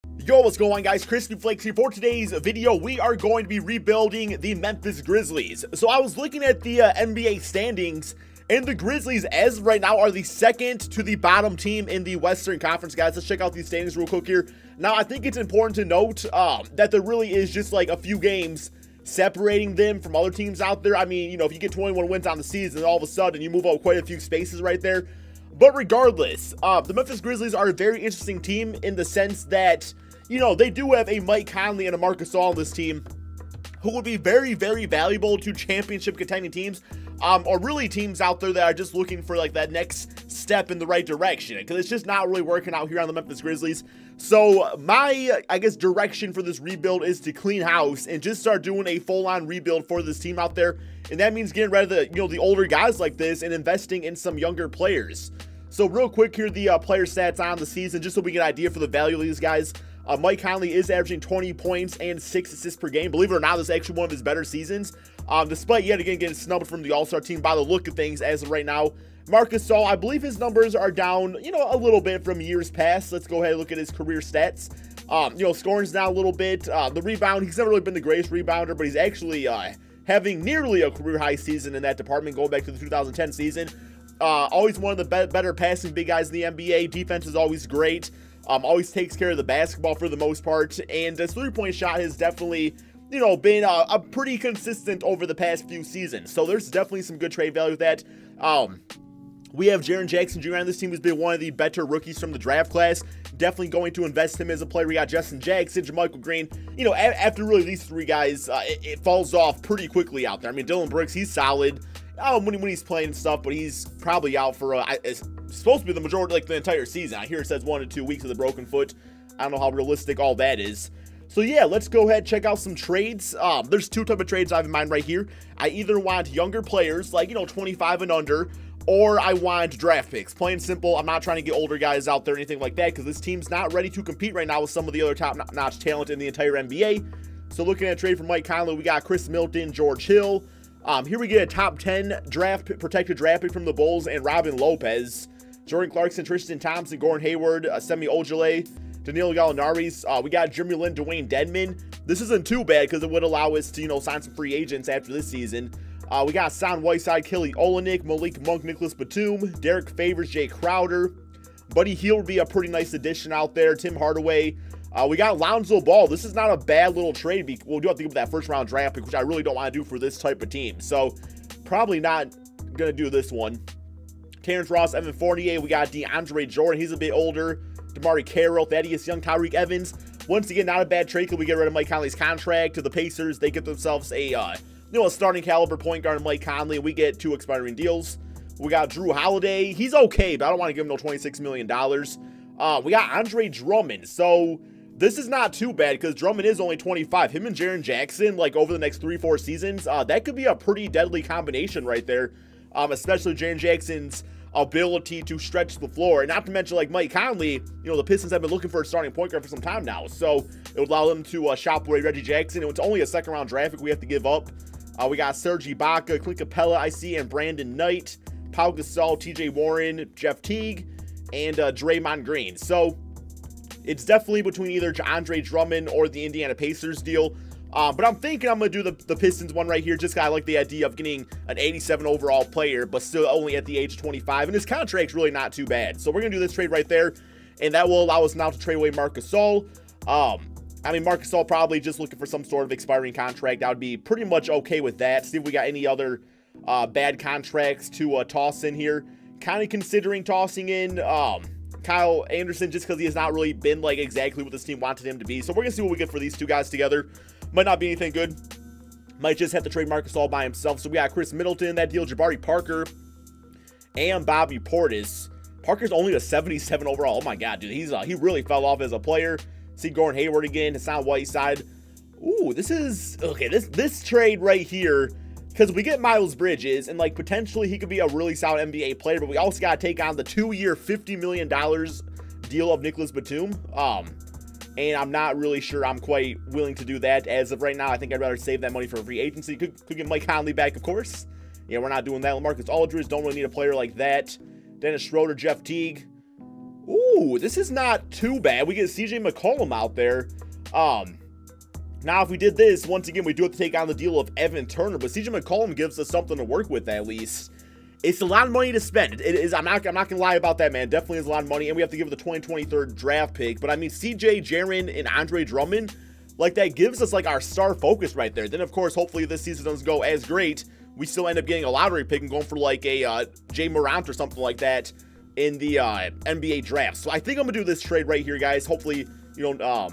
Yo, what's going on, guys? KrispyFlakes here. For today's video, we are going to be rebuilding the Memphis Grizzlies. So I was looking at the NBA standings, and the Grizzlies, as of right now, are the second to the bottom team in the Western Conference, guys. Let's check out these standings real quick here. Now, I think it's important to note that there really is just like a few games separating them from other teams out there. I mean, you know, if you get 21 wins on the season, all of a sudden you move up quite a few spaces right there. But regardless, the Memphis Grizzlies are a very interesting team in the sense that, you know, they do have a Mike Conley and a Marc Gasol on this team who would be very, very valuable to championship contending teams, or really teams out there that are just looking for like that next step in the right direction, because it's just not really working out here on the Memphis Grizzlies. So my, I guess, direction for this rebuild is to clean house and just start doing a full-on rebuild for this team out there, and that means getting rid of the, you know, the older guys like this and investing in some younger players. So real quick here, the player stats on the season, just so we get an idea for the value of these guys. Mike Conley is averaging 20 points and 6 assists per game. Believe it or not, this is actually one of his better seasons, despite yet again getting snubbed from the All-Star team by the look of things as of right now. Marc Gasol, I believe his numbers are down, you know, a little bit from years past. Let's go ahead and look at his career stats. You know, scoring's down a little bit. The rebound, he's never really been the greatest rebounder, but he's actually having nearly a career-high season in that department, going back to the 2010 season. Always one of the better passing big guys in the NBA. Defense is always great. Always takes care of the basketball for the most part, and his three-point shot has definitely, you know, been a pretty consistent over the past few seasons. So there's definitely some good trade value with that. We have Jaren Jackson Jr. on this team, who's been one of the better rookies from the draft class. Definitely going to invest him as a player. We got Justin Jackson, JaMychal Green. You know, after really these three guys, it falls off pretty quickly out there. I mean, Dillon Brooks, he's solid when he's playing stuff, but he's probably out for it's supposed to be the majority, like the entire season. I hear it says 1 to 2 weeks with a broken foot. I don't know how realistic all that is. So yeah, let's go ahead and check out some trades. There's two types of trades I have in mind right here. I either want younger players, like, you know, 25 and under, or I want draft picks. Plain and simple. I'm not trying to get older guys out there or anything like that, because this team's not ready to compete right now with some of the other top-notch talent in the entire NBA. So looking at a trade for Mike Conley, we got Chris Middleton, George Hill. Here we get a top 10 protected draft pick from the Bulls and Robin Lopez. Jordan Clarkson, Tristan Thompson, Gordon Hayward, Semi Ojeleye, Danilo Gallinari's. We got Jeremy Lin, Dwayne Dedmon. This isn't too bad because it would allow us to, you know, sign some free agents after this season. We got Hassan Whiteside, Kelly Olynyk, Malik Monk, Nicholas Batum, Derek Favors, Jay Crowder. Buddy Hield would be a pretty nice addition out there. Tim Hardaway. We got Lonzo Ball. This is not a bad little trade. We'll do have to give that first round draft pick, which I really don't want to do for this type of team. So probably not going to do this one. Terrence Ross, Evan Fournier. We got DeAndre Jordan. He's a bit older. DeMar Carroll, Thaddeus Young, Tyreek Evans. Once again, not a bad trade because we get rid of Mike Conley's contract to the Pacers. They get themselves a, you know, a starting caliber point guard in Mike Conley. We get 2 expiring deals. We got Drew Holiday. He's okay, but I don't want to give him no $26 million. We got Andre Drummond. So this is not too bad because Drummond is only 25. Him and Jaren Jackson, like over the next 3-4 seasons, that could be a pretty deadly combination right there. Especially Jaren Jackson's ability to stretch the floor. And not to mention, like Mike Conley, you know, the Pistons have been looking for a starting point guard for some time now. So it would allow them to shop away Reggie Jackson. And it's only a second-round draft pick we have to give up. We got Serge Ibaka, Clint Capella, I see, and Brandon Knight, Pau Gasol, TJ Warren, Jeff Teague, and Draymond Green. So it's definitely between either Andre Drummond or the Indiana Pacers deal. But I'm thinking I'm going to do the Pistons one right here. Just kind of like the idea of getting an 87 overall player, but still only at the age of 25. And his contract's really not too bad. So we're going to do this trade right there. And that will allow us now to trade away Marc Gasol. I mean, Marc Gasol probably just looking for some sort of expiring contract. I would be pretty much okay with that. See if we got any other bad contracts to toss in here. Kind of considering tossing in Kyle Anderson, just because he has not really been like exactly what this team wanted him to be. So we're going to see what we get for these two guys together. Might not be anything good. Might just have to trade Marc Gasol by himself. So we got Chris Middleton, that deal, Jabari Parker, and Bobby Portis. Parker's only a 77 overall. Oh my God, dude, he really fell off as a player. See Gordon Hayward again, Hassan Whiteside. Ooh, this is okay. This trade right here, because we get Miles Bridges, and like potentially he could be a really solid NBA player, but we also got to take on the 2-year $50 million deal of Nicholas Batum. And I'm not really sure I'm quite willing to do that as of right now. I think I'd rather save that money for free agency. Could get Mike Conley back, of course. Yeah, we're not doing that. LaMarcus Aldridge, don't really need a player like that. Dennis Schroeder, Jeff Teague. Ooh, Ooh, this is not too bad. We get CJ McCollum out there. Now, if we did this, once again, we do have to take on the deal of Evan Turner, but CJ McCollum gives us something to work with at least. It's a lot of money to spend. It is. I'm not gonna lie about that, man. Definitely is a lot of money, and we have to give it the 2023 draft pick. But I mean, CJ, Jaren, and Andre Drummond, like that gives us like our star focus right there. Then, of course, hopefully this season doesn't go as great. We still end up getting a lottery pick and going for like a Jay Morant or something like that in the NBA draft. So I think I'm gonna do this trade right here, guys. Hopefully, you know,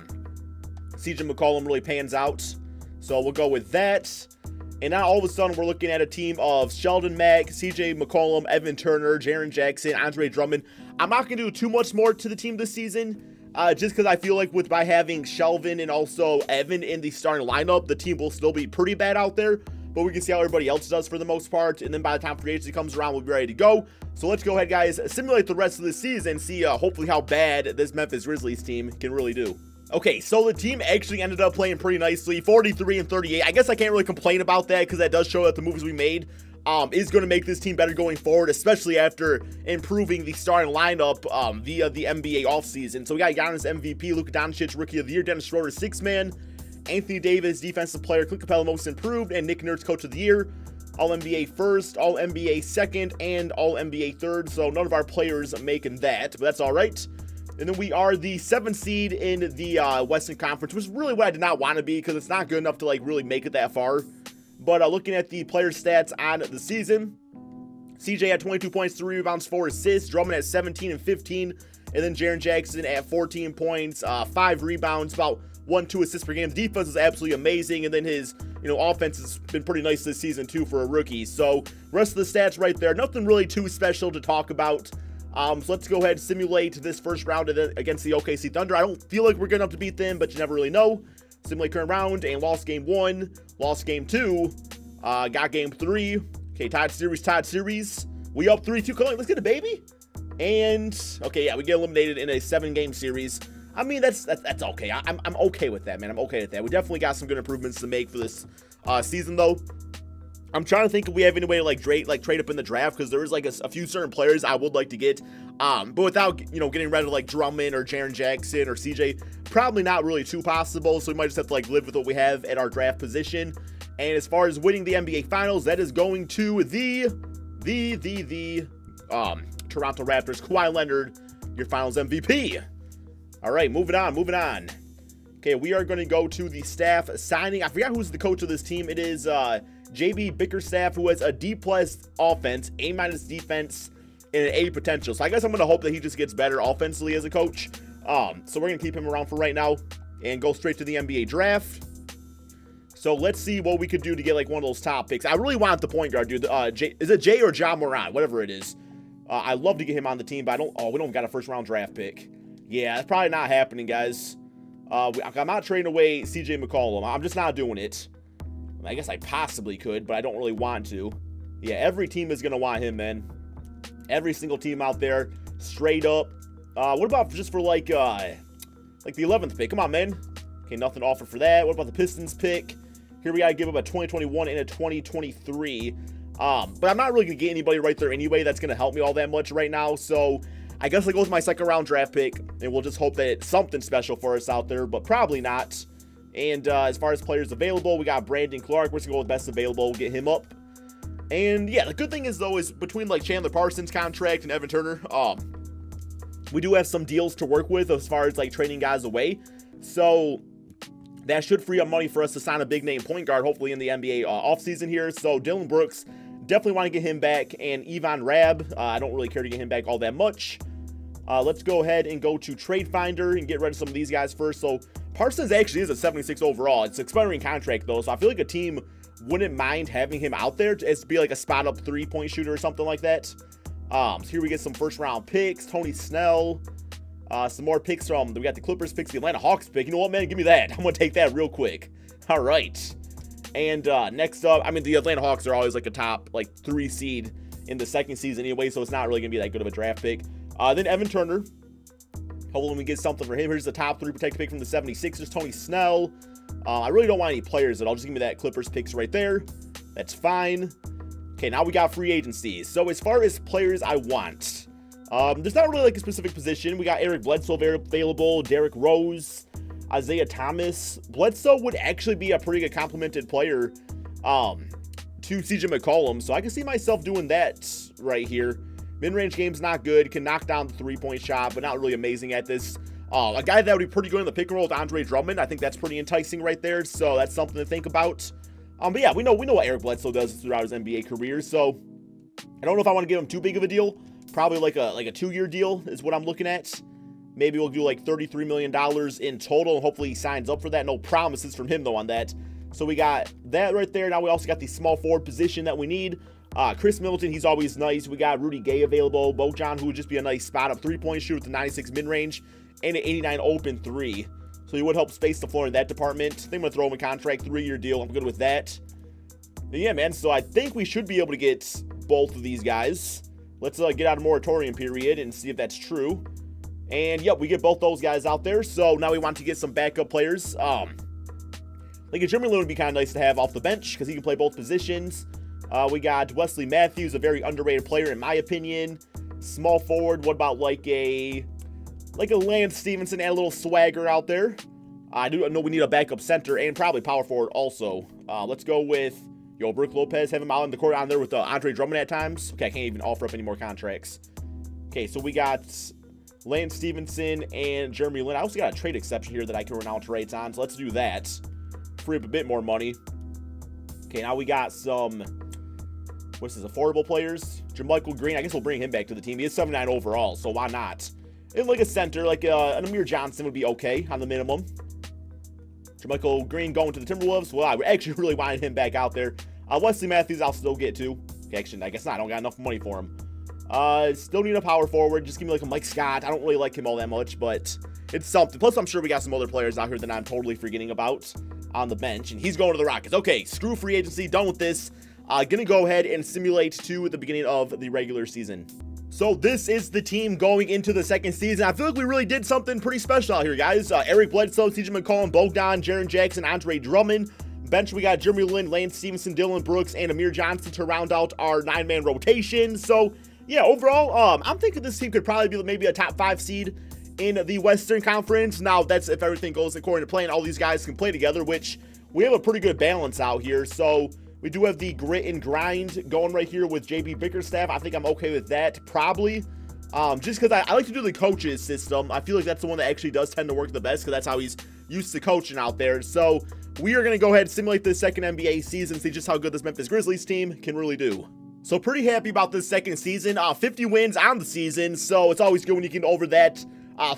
CJ McCollum really pans out. So we'll go with that. And now all of a sudden we're looking at a team of Sheldon Mack, CJ McCollum, Evan Turner, Jaren Jackson, Andre Drummond. I'm not going to do too much more to the team this season, just because I feel like by having Shelvin and also Evan in the starting lineup, the team will still be pretty bad out there. But we can see how everybody else does for the most part. And then by the time free agency comes around, we'll be ready to go. So let's go ahead, guys, simulate the rest of the season, see hopefully how bad this Memphis Grizzlies team can really do. Okay, so the team actually ended up playing pretty nicely, 43 and 38. I guess I can't really complain about that because that does show that the moves we made is going to make this team better going forward, especially after improving the starting lineup via the NBA offseason. So we got Giannis MVP, Luka Doncic Rookie of the Year, Dennis Schroeder 6-man, Anthony Davis Defensive Player, Clint Capella Most Improved, and Nick Nurse Coach of the Year. All-NBA first, All-NBA second, and All-NBA third. So none of our players making that, but that's all right. And then we are the 7th seed in the Western Conference, which is really what I did not want to be because it's not good enough to like really make it that far. But looking at the player stats on the season, CJ had 22 points, 3 rebounds, 4 assists. Drummond at 17 and 15. And then Jaren Jackson at 14 points, 5 rebounds, about 1-2 assists per game. The defense is absolutely amazing. And then his offense has been pretty nice this season too for a rookie. So rest of the stats right there, nothing really too special to talk about. So let's go ahead and simulate this first round against the OKC Thunder. I don't feel like we're good enough to beat them, but you never really know. Simulate current round and lost game 1, lost game 2, got game 3. Okay, tied series. We up 3-2. Come on, let's get it, baby. And okay, yeah, we get eliminated in a 7-game series. I mean, that's okay. I'm okay with that, man. I'm okay with that. We definitely got some good improvements to make for this season, though. I'm trying to think if we have any way to like trade up in the draft because there is like a few certain players I would like to get, but without getting rid of like Drummond or Jaren Jackson or CJ, probably not really too possible. So we might just have to like live with what we have at our draft position. And as far as winning the NBA Finals, that is going to the Toronto Raptors. Kawhi Leonard, your Finals MVP. All right, moving on. Okay, we are going to go to the staff signing. I forgot who's the coach of this team. It is JB Bickerstaff, who has a D+ offense, A- defense, and an A potential. So I guess I'm going to hope that he just gets better offensively as a coach. So we're going to keep him around for right now and go straight to the NBA draft. So let's see what we could do to get like one of those top picks. I really want the point guard, dude. Is it Jay or Ja Morant? Whatever it is. I'd love to get him on the team, but we don't got a first round draft pick. Yeah, that's probably not happening, guys. I'm not trading away CJ McCollum. I'm just not doing it. I guess I possibly could, but I don't really want to. Yeah, every team is going to want him, man. Every single team out there, straight up. What about just for like the 11th pick? Come on, man. Okay, nothing to offer for that. What about the Pistons pick? Here we got to give up a 2021 and a 2023. But I'm not really going to get anybody right there anyway that's going to help me all that much right now. So I guess I'll go with my 2nd round draft pick, and we'll just hope that it's something special for us out there, but probably not. And as far as players available, we got Brandon Clark. We're just going to go with best available. We'll get him up. And yeah, the good thing is, though, is between like Chandler Parsons' contract and Evan Turner, we do have some deals to work with as far as like trading guys away. So that should free up money for us to sign a big name point guard, hopefully in the NBA offseason here. So Dylan Brooks, definitely want to get him back. And Yvonne Rabb, I don't really care to get him back all that much. Let's go ahead and go to Trade Finder and get rid of some of these guys first. So Parsons actually is a 76 overall. It's an expiring contract, though, so I feel like a team wouldn't mind having him out there as to be like a spot-up 3-point shooter or something like that. So here we get some first-round picks. Tony Snell. Some more picks from, we got the Clippers picks, the Atlanta Hawks pick. You know what, man? Give me that. I'm going to take that real quick. All right. And next up, I mean, the Atlanta Hawks are always like a top, like 3 seed in the 2nd season anyway, so it's not really going to be that good of a draft pick. Then Evan Turner. Hopefully we get something for him. Here's the top 3 protected pick from the 76ers, Tony Snell. I really don't want any players at all. Just give me that Clippers picks right there. That's fine. Okay, now we got free agencies. So as far as players I want, There's not really like a specific position. We got Eric Bledsoe available, Derrick Rose, Isaiah Thomas. Bledsoe would actually be a pretty good complemented player to CJ McCollum, so I can see myself doing that right here. Mid-range game's not good, can knock down the three-point shot, but not really amazing at this. A guy that would be pretty good in the pick and roll with Andre Drummond. I think that's pretty enticing right there, so that's something to think about. But yeah, we know what Eric Bledsoe does throughout his NBA career, so I don't know if I want to give him too big of a deal. Probably like a 2-year deal is what I'm looking at. Maybe we'll do like $33 million in total, and hopefully he signs up for that. No promises from him, though, on that. So we got that right there. Now we also got the small forward position that we need. Chris Middleton, he's always nice. We got Rudy Gay available. Bojan, who would just be a nice spot-up three-point shooter with a 96 mid-range and an 89 open three. So he would help space the floor in that department. I think I'm going to throw him a contract, 3-year deal. I'm good with that. And yeah, man, so I think we should be able to get both of these guys. Let's get out of moratorium period and see if that's true. And yep, we get both those guys out there. So now we want to get some backup players. Like a Jeremy Lin would be kind of nice to have off the bench because he can play both positions. We got Wesley Matthews, a very underrated player in my opinion. Small forward. What about like a Lance Stevenson, and a little swagger out there? I do know we need a backup center and probably power forward also. Let's go with Brook Lopez. Have him out in the court on there with Andre Drummond at times. Okay, I can't even offer up any more contracts. Okay, so we got Lance Stevenson and Jeremy Lin. I also got a trade exception here that I can renounce rates on, so let's do that. Free up a bit more money. Okay, now we got some, what's this, affordable players. JaMychal Green, I guess we'll bring him back to the team. He is 79 overall, so why not? And like a center, like an Amir Johnson would be okay on the minimum. JaMychal Green going to the Timberwolves. Well, I actually really wanted him back out there. Wesley Matthews, I'll still get to. Okay, actually, I guess not. I don't got enough money for him. Still need a power forward. Just give me like a Mike Scott. I don't really like him all that much, but it's something. Plus, I'm sure we got some other players out here that I'm totally forgetting about on the bench, and he's going to the Rockets. Okay, screw free agency. Done with this. Gonna go ahead and simulate to the beginning of the regular season. So this is the team going into the second season. I feel like we really did something pretty special out here, guys. Eric Bledsoe, CJ McCollum, Bogdan, Jaren Jackson, Andre Drummond. Bench, we got Jeremy Lin, Lance Stevenson, Dylan Brooks, and Amir Johnson to round out our 9-man rotation. So, yeah, overall, I'm thinking this team could probably be maybe a top 5 seed in the Western Conference. Now, that's if everything goes according to plan. All these guys can play together, which we have a pretty good balance out here. So, we do have the grit and grind going right here with JB Bickerstaff. I think I'm okay with that, probably. Just because I like to do the coaches system. I feel like that's the one that actually does tend to work the best because that's how he's used to coaching out there. So, we are going to go ahead and simulate this second NBA season, see just how good this Memphis Grizzlies team can really do. So pretty happy about this second season. 50 wins on the season, so it's always good when you can over that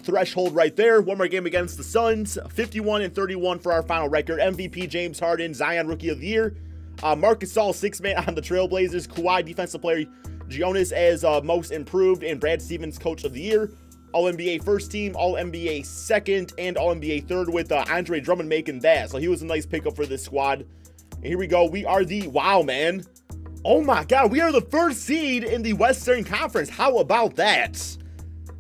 threshold right there. One more game against the Suns, 51-31 for our final record. MVP James Harden, Zion Rookie of the Year. Marc Gasol, 6-man on the Trailblazers. Kawhi, Defensive Player Jonas as Most Improved, and Brad Stevens, Coach of the Year. All-NBA first team, All-NBA second, and All-NBA third with Andre Drummond making that. So he was a nice pickup for this squad. And here we go. We are the, wow, man. Oh my God, we are the first seed in the Western Conference. How about that?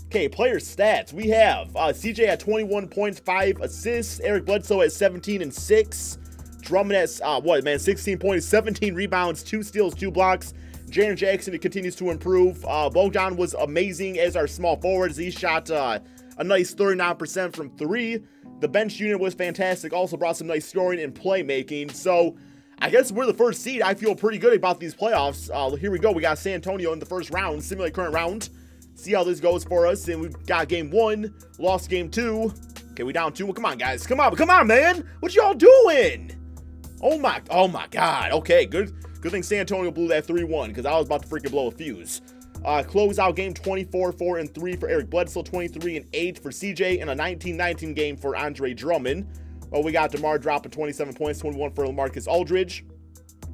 Okay, player stats. We have CJ at 21 points, 5 assists. Eric Bledsoe at 17 and 6. Drummond at, 16 points, 17 rebounds, 2 steals, 2 blocks. Jaren Jackson, it continues to improve. Bogdan was amazing as our small forwards. He shot a nice 39% from 3. The bench unit was fantastic. Also brought some nice scoring and playmaking. So, I guess we're the first seed. I feel pretty good about these playoffs. Here we go. We got San Antonio in the first round. Simulate current round. See how this goes for us. And we've got game 1. Lost game 2. Okay, we down 2. Well, come on, guys. Come on, man. What y'all doing? Oh my God. Okay, good thing San Antonio blew that 3-1 because I was about to freaking blow a fuse. Close out game 24, 4-3 for Eric Bledsoe, 23-8 for CJ, and a 19-19 game for Andre Drummond. Well, we got DeMar dropping 27 points, 21 for LaMarcus Aldridge.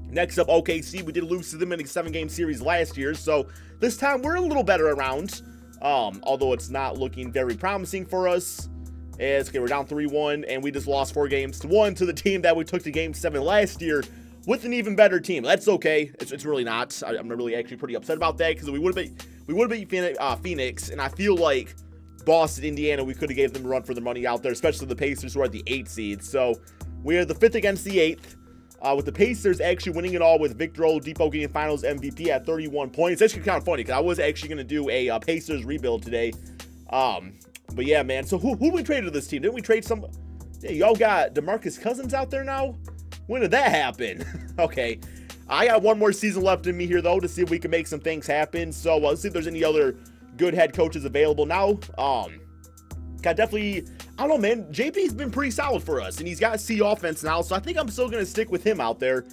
Next up, OKC. We did lose to them in a 7-game series last year, so this time we're a little better around. Although it's not looking very promising for us. Okay, we're down 3-1, and we just lost 4 games to 1 to the team that we took to Game 7 last year with an even better team. That's okay. It's really not. I'm really actually pretty upset about that because we would have beat Phoenix, and I feel like Boston, Indiana, we could have gave them a run for their money out there, especially the Pacers who are at the 8th seed. So we are the 5th against the 8th. With the Pacers actually winning it all with Victor Oladipo getting Finals MVP at 31 points. That's actually kind of funny because I was actually going to do a Pacers rebuild today. But yeah, man. So who we traded to this team? Didn't we trade some? Yeah, y'all got DeMarcus Cousins out there now? When did that happen? Okay. I got one more season left in me here, though, to see if we can make some things happen. So let's see if there's any other good head coaches available now. Got definitely, I don't know, man. JP's been pretty solid for us, and he's got C offense now, so I think I'm still going to stick with him out there.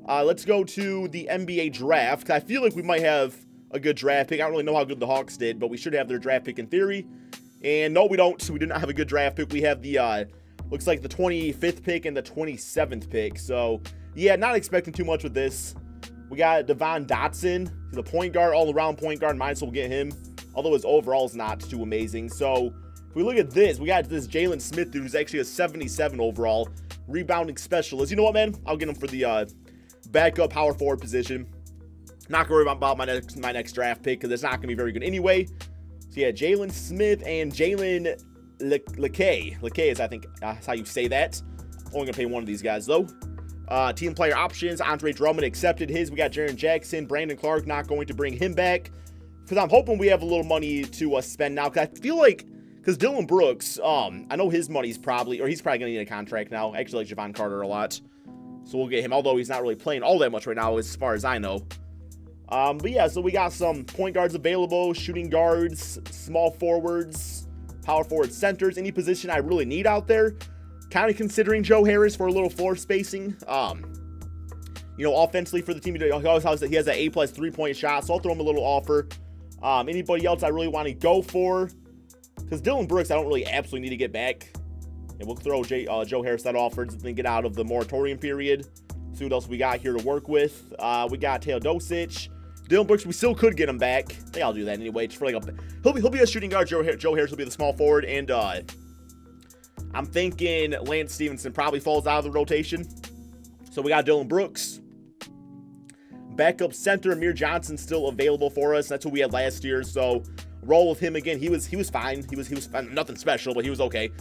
Let's go to the NBA draft. I feel like we might have a good draft pick. I don't really know how good the Hawks did, but we should have their draft pick in theory. And no, we don't. We do not have a good draft pick. We have the, looks like the 25th pick and the 27th pick. So, yeah, not expecting too much with this. We got Devon Dotson, the point guard, all-around point guard. Might as well get him, although his overall is not too amazing. So, if we look at this, we got this Jalen Smith, dude, who's actually a 77 overall rebounding specialist. You know what, man? I'll get him for the backup power forward position. Not going to worry about my next draft pick because it's not going to be very good anyway. So, yeah, Jalen Smith and Jalen LeCay. LeCay is, I think, that's how you say that. Only going to pay one of these guys, though. Team player options. Andre Drummond accepted his. We got Jaren Jackson. Brandon Clark, not going to bring him back. Because I'm hoping we have a little money to spend now. Because I feel like, because Dylan Brooks, I know his money's probably, or he's probably going to need a contract now. I actually like Javon Carter a lot. So we'll get him, although he's not really playing all that much right now as far as I know. But yeah, so we got some point guards available, shooting guards, small forwards, power forward centers, any position I really need out there. Kind of considering Joe Harris for a little floor spacing. You know, offensively for the team, he has that A+ 3-point shot, so I'll throw him a little offer. Anybody else I really want to go for? Because Dylan Brooks, I don't really absolutely need to get back. And we'll throw Joe Harris that offer to then get out of the moratorium period. See what else we got here to work with. We got Teodosic. Dylan Brooks, we still could get him back. I think I'll do that anyway. Just for like he'll be a shooting guard. Joe Harris will be the small forward. And I'm thinking Lance Stevenson probably falls out of the rotation. So we got Dylan Brooks. Backup center, Amir Johnson still available for us. That's what we had last year. So roll with him again. He was fine. He was fine. Nothing special, but he was okay.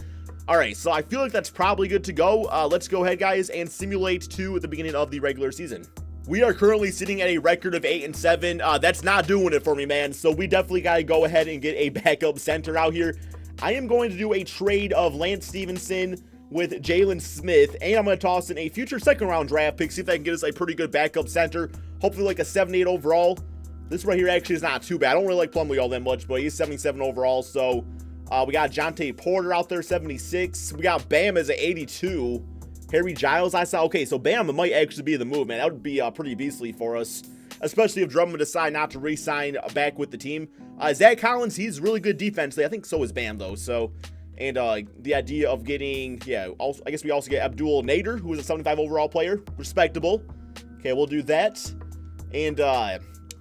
All right, so I feel like that's probably good to go. Let's go ahead, guys, and simulate to the beginning of the regular season. We are currently sitting at a record of 8-7. That's not doing it for me, man. So we definitely got to go ahead and get a backup center out here. I am going to do a trade of Lance Stevenson with Jalen Smith, and I'm going to toss in a future second-round draft pick, see if I can get us a pretty good backup center. Hopefully like a 78 overall. This right here actually is not too bad. I don't really like Plumlee all that much, but he's 77 overall. So we got Jonte Porter out there, 76. We got Bam as an 82. Harry Giles, I saw. Okay, so Bam might actually be the move, man. That would be pretty beastly for us, especially if Drummond decide not to re-sign back with the team. Zach Collins, he's really good defensively. I think so is Bam, though. So, and the idea of getting, yeah, also, I guess we also get Abdul Nader, who is a 75 overall player. Respectable. Okay, we'll do that. And,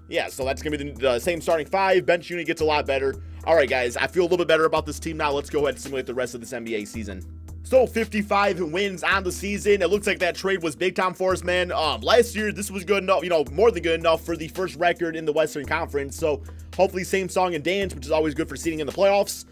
yeah, so that's going to be the same starting five. Bench unit gets a lot better. All right, guys, I feel a little bit better about this team now. Let's go ahead and simulate the rest of this NBA season. So 55 wins on the season. It looks like that trade was big time for us, man. Last year, this was good enough, you know, more than good enough for the first record in the Western Conference. So hopefully same song and dance, which is always good for seeding in the playoffs.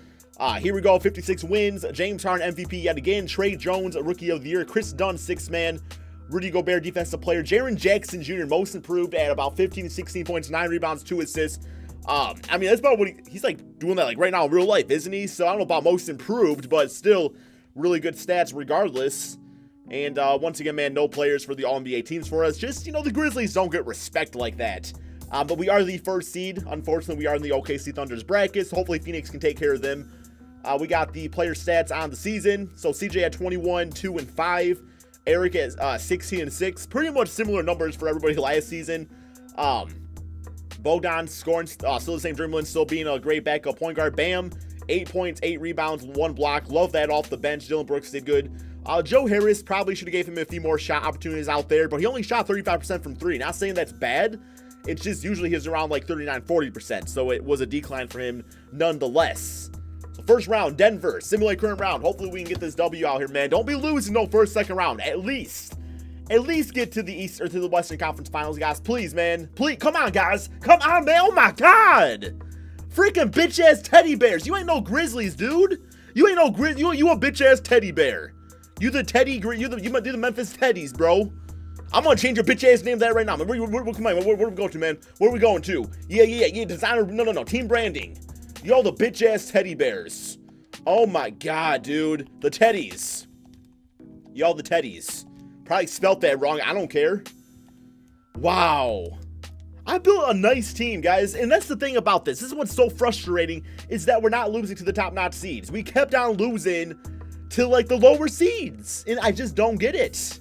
Here we go, 56 wins. James Harden MVP yet again. Trey Jones, Rookie of the Year. Chris Dunn, 6th man. Rudy Gobert, Defensive Player. Jaren Jackson Jr., Most Improved at about 15 to 16 points, 9 rebounds, 2 assists. I mean, that's about what he's like doing that like right now in real life, isn't he? So I don't know about Most Improved, but still really good stats regardless. And once again, man, no players for the All-NBA teams for us. Just, you know, the Grizzlies don't get respect like that. But we are the first seed. Unfortunately, we are in the OKC Thunder's bracket, so hopefully Phoenix can take care of them. We got the player stats on the season. So CJ at 21, 2 and 5. Eric at 16 and 6. Pretty much similar numbers for everybody last season. Bogdan scoring, still the same, dribbling, still being a great backup point guard. Bam, 8 points, 8 rebounds, 1 block. Love that off the bench. Dylan Brooks did good. Joe Harris, probably should have gave him a few more shot opportunities out there, but he only shot 35% from 3. Not saying that's bad. It's just usually he's around like 39-40%, so it was a decline for him nonetheless. So first round, Denver, simulate current round. Hopefully we can get this W out here, man. Don't be losing no first, second round. At least get to the East or to the Western Conference Finals, guys. Please, man. Please, come on, guys. Come on, man. Oh my God. Freaking bitch-ass teddy bears. You ain't no Grizzlies, dude. You ain't no Grizzlies. You a bitch-ass teddy bear. You the Memphis Teddies, bro. I'm gonna change your bitch ass name to that right now, man. Where we going to, man? Where are we going to? Yeah. Designer. No. Team branding. Y'all the bitch ass teddy bears. Oh my god, dude. The teddies. Y'all the teddies. Probably spelt that wrong. I don't care. Wow. I built a nice team, guys. And that's the thing about this. This is what's so frustrating, is that we're not losing to the top-notch seeds. We kept on losing to, like, the lower seeds. And I just don't get it.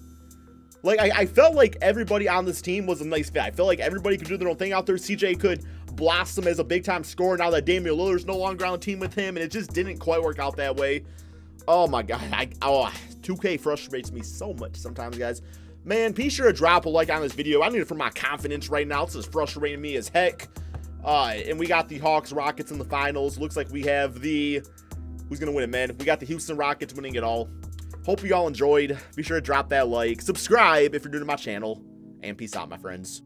Like, I felt like everybody on this team was a nice fit. I felt like everybody could do their own thing out there. CJ could blossom as a big-time scorer now that Damian Lillard's no longer on the team with him. And it just didn't quite work out that way. Oh, my God. 2K frustrates me so much sometimes, guys. Man, be sure to drop a like on this video. I need it for my confidence right now. This is frustrating me as heck. And we got the Hawks Rockets in the finals. Looks like we have the... Who's going to win it, man? We got the Houston Rockets winning it all. Hope you all enjoyed. Be sure to drop that like. Subscribe if you're new to my channel. And peace out, my friends.